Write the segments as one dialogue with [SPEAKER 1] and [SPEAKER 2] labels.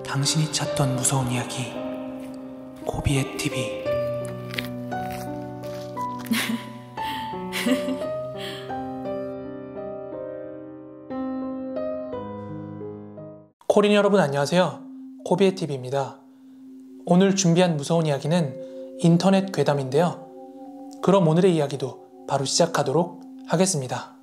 [SPEAKER 1] 당신이 찾던 무서운 이야기 고비의 TV. 코린 여러분 안녕하세요. 고비의 TV입니다. 오늘 준비한 무서운 이야기는 인터넷 괴담인데요. 그럼 오늘의 이야기도 바로 시작하도록 하겠습니다.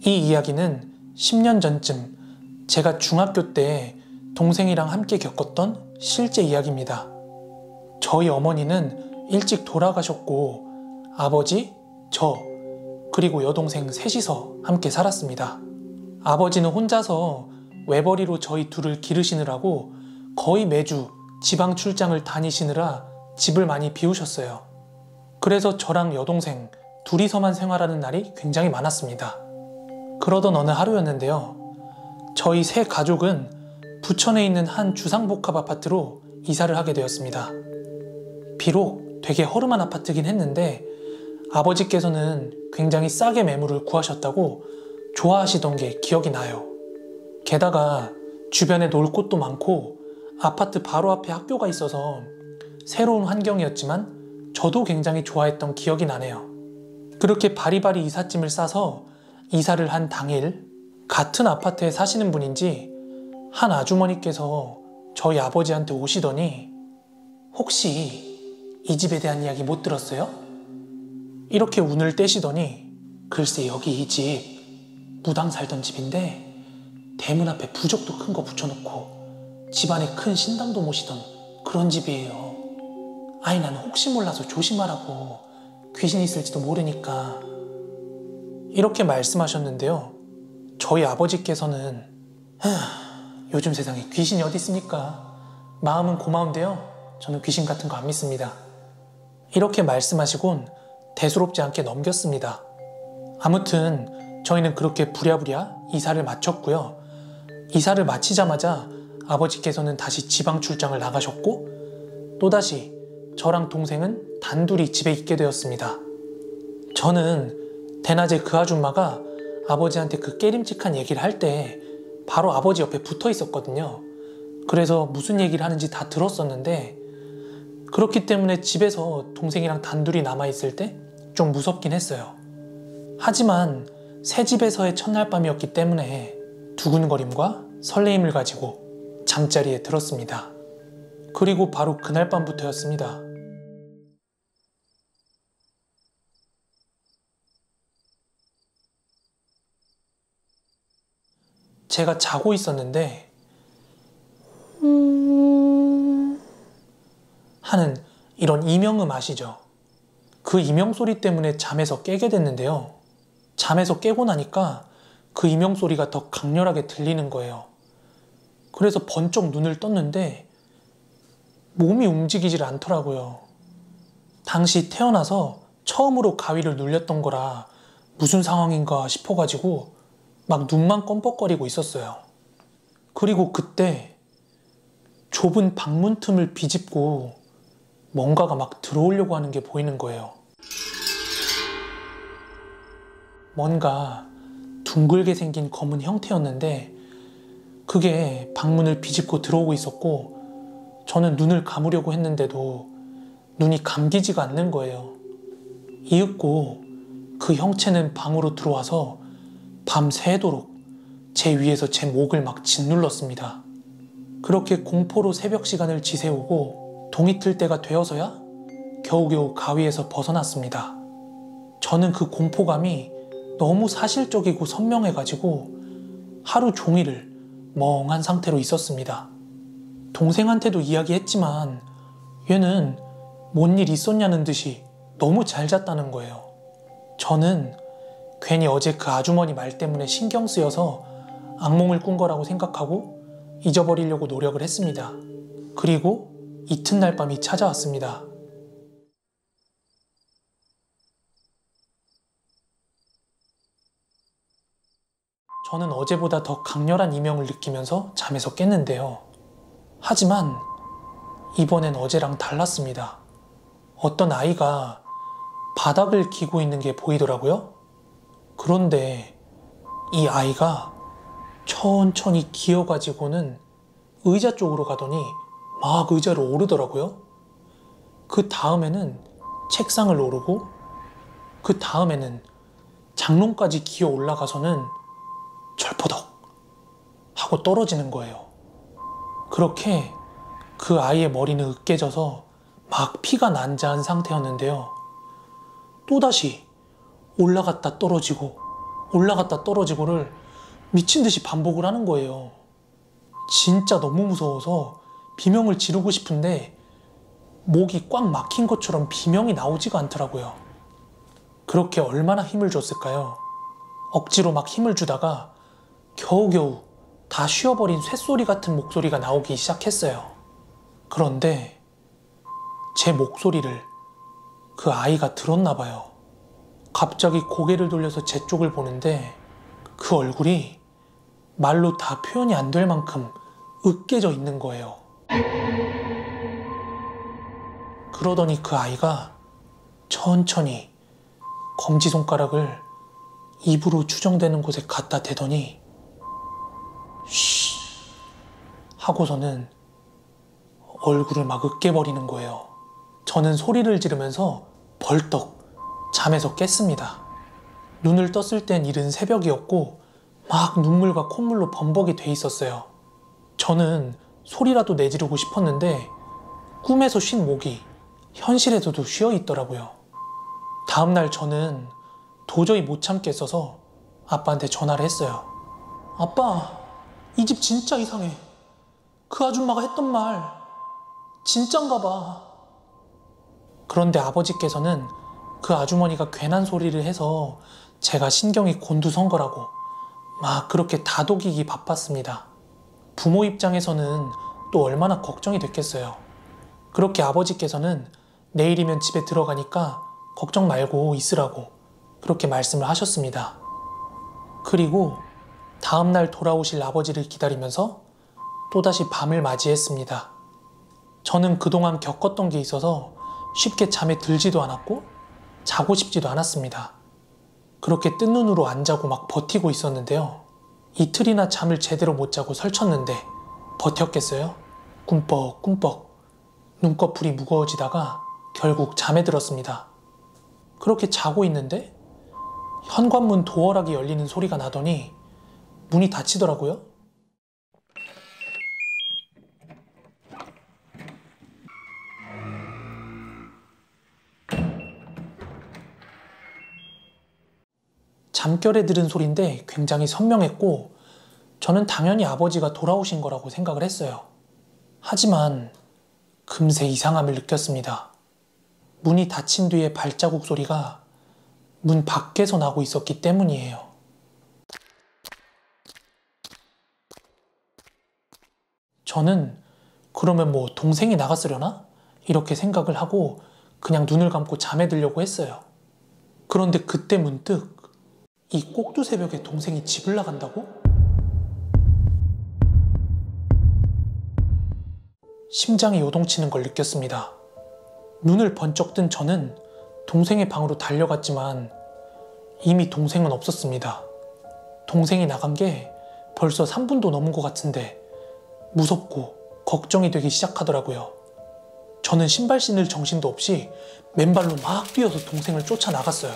[SPEAKER 1] 이 이야기는 10년 전쯤 제가 중학교 때 동생이랑 함께 겪었던 실제 이야기입니다. 저희 어머니는 일찍 돌아가셨고 아버지, 저, 그리고 여동생 셋이서 함께 살았습니다. 아버지는 혼자서 외벌이로 저희 둘을 기르시느라고 거의 매주 지방 출장을 다니시느라 집을 많이 비우셨어요. 그래서 저랑 여동생 둘이서만 생활하는 날이 굉장히 많았습니다. 그러던 어느 하루였는데요. 저희 세 가족은 부천에 있는 한 주상복합 아파트로 이사를 하게 되었습니다. 비록 되게 허름한 아파트긴 했는데 아버지께서는 굉장히 싸게 매물을 구하셨다고 좋아하시던 게 기억이 나요. 게다가 주변에 놀 곳도 많고 아파트 바로 앞에 학교가 있어서 새로운 환경이었지만 저도 굉장히 좋아했던 기억이 나네요. 그렇게 바리바리 이삿짐을 싸서 이사를 한 당일 같은 아파트에 사시는 분인지 한 아주머니께서 저희 아버지한테 오시더니 혹시 이 집에 대한 이야기 못 들었어요? 이렇게 운을 떼시더니 글쎄 여기 이 집 무당 살던 집인데 대문 앞에 부적도 큰 거 붙여놓고 집안에 큰 신당도 모시던 그런 집이에요. 아니 나는 혹시 몰라서 조심하라고 귀신 있을지도 모르니까 이렇게 말씀하셨는데요. 저희 아버지께서는 요즘 세상에 귀신이 어디 있습니까? 마음은 고마운데요. 저는 귀신 같은 거 안 믿습니다. 이렇게 말씀하시곤 대수롭지 않게 넘겼습니다. 아무튼 저희는 그렇게 부랴부랴 이사를 마쳤고요. 이사를 마치자마자 아버지께서는 다시 지방 출장을 나가셨고 또다시 저랑 동생은 단둘이 집에 있게 되었습니다. 저는 대낮에 그 아줌마가 아버지한테 그 깨림칙한 얘기를 할 때 바로 아버지 옆에 붙어 있었거든요. 그래서 무슨 얘기를 하는지 다 들었었는데 그렇기 때문에 집에서 동생이랑 단둘이 남아있을 때 좀 무섭긴 했어요. 하지만 새 집에서의 첫날 밤이었기 때문에 두근거림과 설레임을 가지고 잠자리에 들었습니다. 그리고 바로 그날 밤부터였습니다. 제가 자고 있었는데 하는 이런 이명음 아시죠? 그 이명 소리 때문에 잠에서 깨게 됐는데요. 잠에서 깨고 나니까 그 이명 소리가 더 강렬하게 들리는 거예요. 그래서 번쩍 눈을 떴는데 몸이 움직이질 않더라고요. 당시 태어나서 처음으로 가위를 눌렸던 거라 무슨 상황인가 싶어가지고 막 눈만 껌뻑거리고 있었어요. 그리고 그때 좁은 방문 틈을 비집고 뭔가가 막 들어오려고 하는 게 보이는 거예요. 뭔가 둥글게 생긴 검은 형태였는데 그게 방문을 비집고 들어오고 있었고 저는 눈을 감으려고 했는데도 눈이 감기지가 않는 거예요. 이윽고 그 형체는 방으로 들어와서 밤새도록 제 위에서 제 목을 막 짓눌렀습니다. 그렇게 공포로 새벽 시간을 지새우고 동이 틀 때가 되어서야 겨우겨우 가위에서 벗어났습니다. 저는 그 공포감이 너무 사실적이고 선명해가지고 하루 종일을 멍한 상태로 있었습니다. 동생한테도 이야기했지만 얘는 뭔 일 있었냐는 듯이 너무 잘 잤다는 거예요. 저는 괜히 어제 그 아주머니 말 때문에 신경 쓰여서 악몽을 꾼 거라고 생각하고 잊어버리려고 노력을 했습니다. 그리고 이튿날 밤이 찾아왔습니다. 저는 어제보다 더 강렬한 이명을 느끼면서 잠에서 깼는데요. 하지만 이번엔 어제랑 달랐습니다. 어떤 아이가 바닥을 기고 있는 게 보이더라고요. 그런데 이 아이가 천천히 기어가지고는 의자 쪽으로 가더니 막 의자로 오르더라고요. 그 다음에는 책상을 오르고 그 다음에는 장롱까지 기어 올라가서는 철퍼덕 하고 떨어지는 거예요. 그렇게 그 아이의 머리는 으깨져서 막 피가 난자한 상태였는데요. 또다시 올라갔다 떨어지고를 미친 듯이 반복을 하는 거예요. 진짜 너무 무서워서 비명을 지르고 싶은데 목이 꽉 막힌 것처럼 비명이 나오지가 않더라고요. 그렇게 얼마나 힘을 줬을까요? 억지로 막 힘을 주다가 겨우겨우 다 쉬어버린 쇳소리 같은 목소리가 나오기 시작했어요. 그런데 제 목소리를 그 아이가 들었나 봐요. 갑자기 고개를 돌려서 제 쪽을 보는데 그 얼굴이 말로 다 표현이 안 될 만큼 으깨져 있는 거예요. 그러더니 그 아이가 천천히 검지손가락을 입으로 추정되는 곳에 갖다 대더니 쉬 하고서는 얼굴을 막 으깨버리는 거예요. 저는 소리를 지르면서 벌떡 잠에서 깼습니다. 눈을 떴을 땐 이른 새벽이었고 막 눈물과 콧물로 범벅이 돼 있었어요. 저는 소리라도 내지르고 싶었는데 꿈에서 쉰 목이 현실에서도 쉬어 있더라고요. 다음날 저는 도저히 못 참겠어서 아빠한테 전화를 했어요. 아빠, 이 집 진짜 이상해. 그 아줌마가 했던 말 진짠가 봐. 그런데 아버지께서는 그 아주머니가 괜한 소리를 해서 제가 신경이 곤두선 거라고 막 그렇게 다독이기 바빴습니다. 부모 입장에서는 또 얼마나 걱정이 됐겠어요. 그렇게 아버지께서는 내일이면 집에 들어가니까 걱정 말고 있으라고 그렇게 말씀을 하셨습니다. 그리고 다음날 돌아오실 아버지를 기다리면서 또다시 밤을 맞이했습니다. 저는 그동안 겪었던 게 있어서 쉽게 잠에 들지도 않았고 자고 싶지도 않았습니다. 그렇게 뜬 눈으로 안 자고 막 버티고 있었는데요. 이틀이나 잠을 제대로 못 자고 설쳤는데 버텼겠어요? 꿈뻑꿈뻑 눈꺼풀이 무거워지다가 결국 잠에 들었습니다. 그렇게 자고 있는데 현관문 도어락이 열리는 소리가 나더니 문이 닫히더라고요. 잠결에 들은 소리인데 굉장히 선명했고 저는 당연히 아버지가 돌아오신 거라고 생각을 했어요. 하지만 금세 이상함을 느꼈습니다. 문이 닫힌 뒤에 발자국 소리가 문 밖에서 나고 있었기 때문이에요. 저는 그러면 뭐 동생이 나갔으려나? 이렇게 생각을 하고 그냥 눈을 감고 잠에 들려고 했어요. 그런데 그때 문득 이 꼭두새벽에 동생이 집을 나간다고? 심장이 요동치는 걸 느꼈습니다. 눈을 번쩍 뜬 저는 동생의 방으로 달려갔지만 이미 동생은 없었습니다. 동생이 나간 게 벌써 3분도 넘은 것 같은데 무섭고 걱정이 되기 시작하더라고요. 저는 신발 신을 정신도 없이 맨발로 막 뛰어서 동생을 쫓아나갔어요.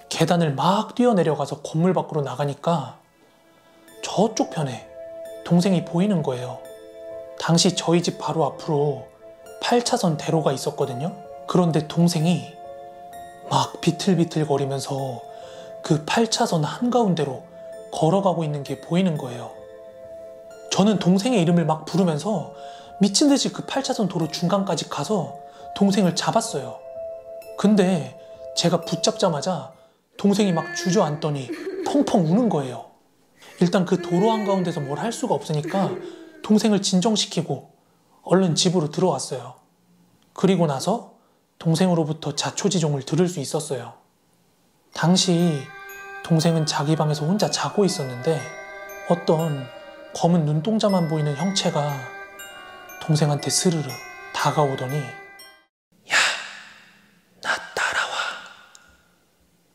[SPEAKER 1] 계단을 막 뛰어내려가서 건물 밖으로 나가니까 저쪽 편에 동생이 보이는 거예요. 당시 저희 집 바로 앞으로 8차선 대로가 있었거든요. 그런데 동생이 막 비틀비틀거리면서 그 8차선 한가운데로 걸어가고 있는 게 보이는 거예요. 저는 동생의 이름을 막 부르면서 미친 듯이 그 8차선 도로 중간까지 가서 동생을 잡았어요. 근데 제가 붙잡자마자 동생이 막 주저앉더니 펑펑 우는 거예요. 일단 그 도로 한가운데서 뭘 할 수가 없으니까 동생을 진정시키고 얼른 집으로 들어왔어요. 그리고 나서 동생으로부터 자초지종을 들을 수 있었어요. 당시 동생은 자기 방에서 혼자 자고 있었는데 어떤 검은 눈동자만 보이는 형체가 동생한테 스르르 다가오더니 야, 나 따라와.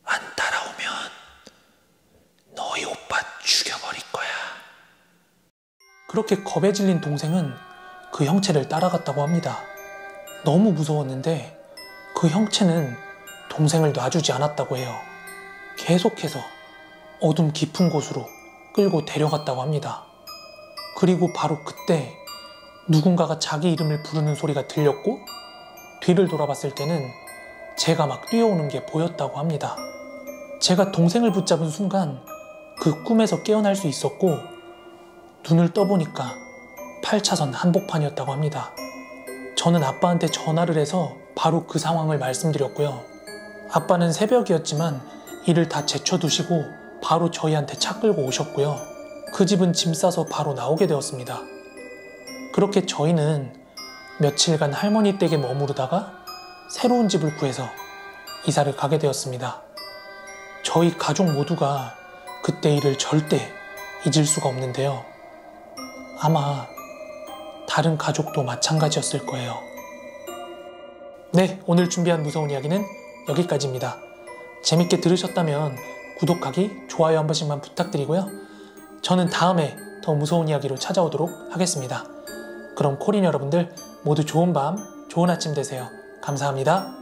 [SPEAKER 1] 안 따라오면 너희 오빠 그렇게 겁에 질린 동생은 그 형체를 따라갔다고 합니다. 너무 무서웠는데 그 형체는 동생을 놔주지 않았다고 해요. 계속해서 어둠 깊은 곳으로 끌고 데려갔다고 합니다. 그리고 바로 그때 누군가가 자기 이름을 부르는 소리가 들렸고 뒤를 돌아봤을 때는 제가 막 뛰어오는 게 보였다고 합니다. 제가 동생을 붙잡은 순간 그 꿈에서 깨어날 수 있었고 눈을 떠보니까 8차선 한복판이었다고 합니다. 저는 아빠한테 전화를 해서 바로 그 상황을 말씀드렸고요. 아빠는 새벽이었지만 일을 다 제쳐두시고 바로 저희한테 차 끌고 오셨고요. 그 집은 짐 싸서 바로 나오게 되었습니다. 그렇게 저희는 며칠간 할머니 댁에 머무르다가 새로운 집을 구해서 이사를 가게 되었습니다. 저희 가족 모두가 그때 일을 절대 잊을 수가 없는데요. 아마 다른 가족도 마찬가지였을 거예요. 네, 오늘 준비한 무서운 이야기는 여기까지입니다. 재밌게 들으셨다면 구독하기, 좋아요 한 번씩만 부탁드리고요. 저는 다음에 더 무서운 이야기로 찾아오도록 하겠습니다. 그럼 코린 여러분들 모두 좋은 밤, 좋은 아침 되세요. 감사합니다.